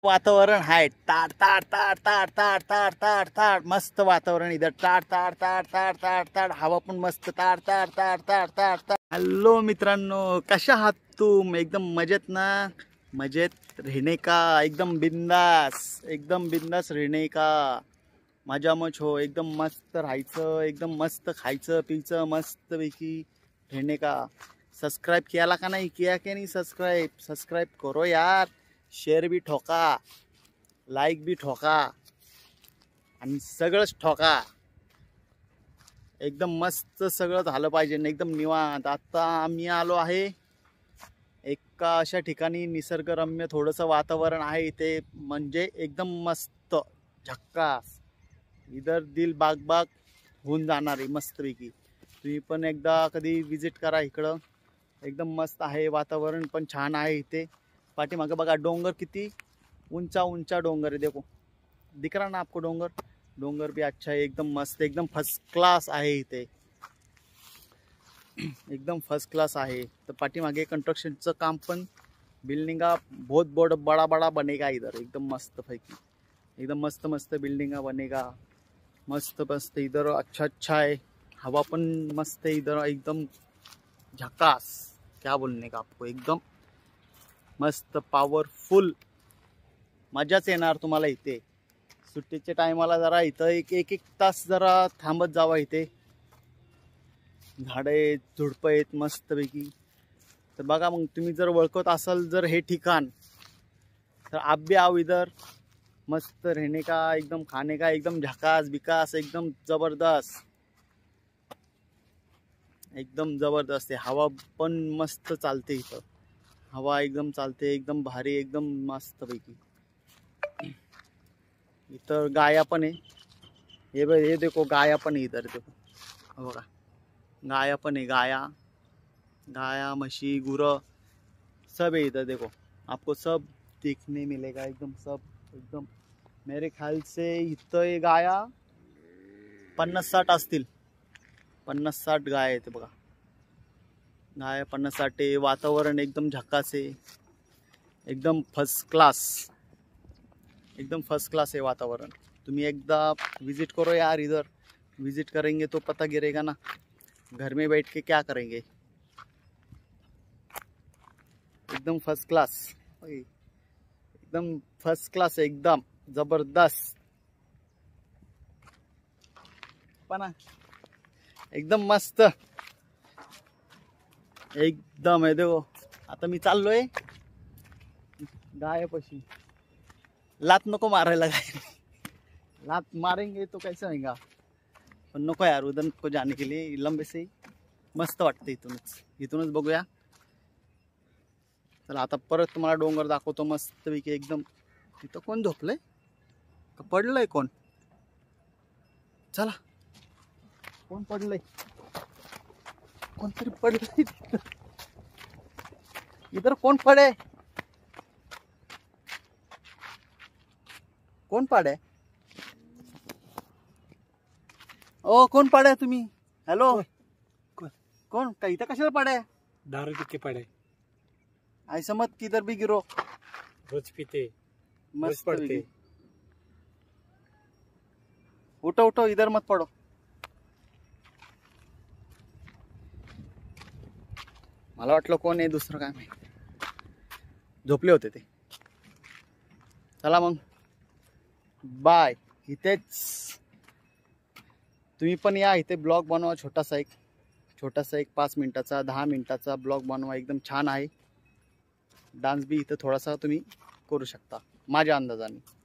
वातावरण आहे ताड ताड ताड ताड ताड ताड ताड ताड मस्त वातावरण इधर ताड ताड ताड ताड ताड ताड हवा पण मस्त ताड ताड ताड ताड ताड ताड। हॅलो मित्रांनो, कशा आहात तुम? एकदम मजेत ना? मजेत रहने का, एकदम बिंदास रहने का, मजा मच हो, एकदम मस्त राहायचं, एकदम मस्त खायचं पियचं, मस्त पैकी रहने का। सब्सक्राइब किया का नहीं किया कि नहीं? सब्सक्राइब करो यार, शेअर बी ठोका, लाईक बी ठोका आणि सगळंच ठोका। एकदम मस्त सगळं झालं पाहिजे, एकदम निवांत। आता आम्ही आलो आहे एका अशा ठिकाणी, निसर्गरम्य थोडंसं वातावरण आहे इथे, म्हणजे एकदम मस्त झक्कास। इधर दिल बाग बाग होऊन जाणार आहे मस्तपैकी। तुम्ही पण एकदा कधी विजिट करा इकडं, एकदम मस्त आहे वातावरण, पण छान आहे इथे। पाठीमागे बघा डोंगर, किती ऊंचा डोंगर है, देखो दिख रहा ना आपको डोंगर भी अच्छा है, एकदम मस्त, एकदम फर्स्ट क्लास आहे इथे, एकदम फर्स्ट क्लास आहे। तर पाठीमागे कंस्ट्रक्शनचं काम पण, बिल्डिंगा बहुत बड़ा बनेगा इधर, एकदम मस्त पैकी, एकदम मस्त बिल्डिंगा बनेगा, मस्त इधर अच्छा है, हवा पण मस्त है इधर, एकदम झकास, क्या बोलने का आपको, एकदम मस्त पॉवरफुल, मजाच येणार तुम्हाला इथे। सुट्टीच्या टायमाला जरा इथं एक तास जरा थांबत जावा इथे, झाडे झुडपं आहेत मस्तपैकी। तर बघा मग, तुम्ही जर ओळखत असाल जर हे ठिकाण, तर आप भी आओ इधर, मस्त रहने का, एकदम खाने का, एकदम झकास बिकास, एकदम जबरदस्त, एकदम जबरदस्त आहे। हवा पण मस्त चालते इथं, हवा एकदम चालते, एकदम भारी, एकदम मस्त पैकी। इधर गाया पण आहे, ये देखो गाया पण है इधर, देखो बघा गाया पण है, गाया म्हशी गुरं सब है इधर, देखो आपको सब देखने मिलेगा, एकदम सब, एकदम मेरे ख्याल से इथं ये गाया 50-60 असतील, 50-60 गाय आहेत बघा, गाय 50-60 आहे। वातावरण एकदम झकास आहे, एकदम फर्स्ट क्लास है वातावरण। तुम्ही एकदा विजिट करो यार इधर, विजिट करेंगे तो पता गिरेगा ना, घर में बैठ के क्या करेंगे। एकदम फर्स्ट क्लास, एकदम फर्स्ट क्लास है, एकदम जबरदस्त पना, एकदम मस्त, एकदम है। देखो आता मी चाललोय गायापाशी, लात नको मारायला, गाय लात मारेंगे तो कैसे होगा, पण नको यार, उधर नको जाने के लिए, लंबे से मस्त वाटते, इथूनच बघूया। चला आता परत तुम्हाला डोंगर दाखवतो मस्तपैकी, एकदम। इथं कोण झोपलंय का पडलंय कोण? चला, कोण पडलंय? कोणतरी पडलंय इधर, कोण पडे? कोण पाडे? ओ कोण पाडे तुम्ही? हॅलो, कोण का इथं कशाला पाडे? दारू पी के पड़े, ऐसा मत किधर भी गिरो, रोज पीते, मस्त पड़ते। उठो इधर मत पडो। मला वाटलं कोण आहे, दुसरं काय माहिती, झोपले होते ते। चला मग, बाय। इथेच तुम्ही पण या, इथे ब्लॉग बनवा, छोटासा एक 5 मिनिटाचा 10 मिनिटाचा ब्लॉग बनवा, एकदम छान आहे। डान्स बी इथं थोडासा तुम्ही करू शकता माझ्या अंदाजाने।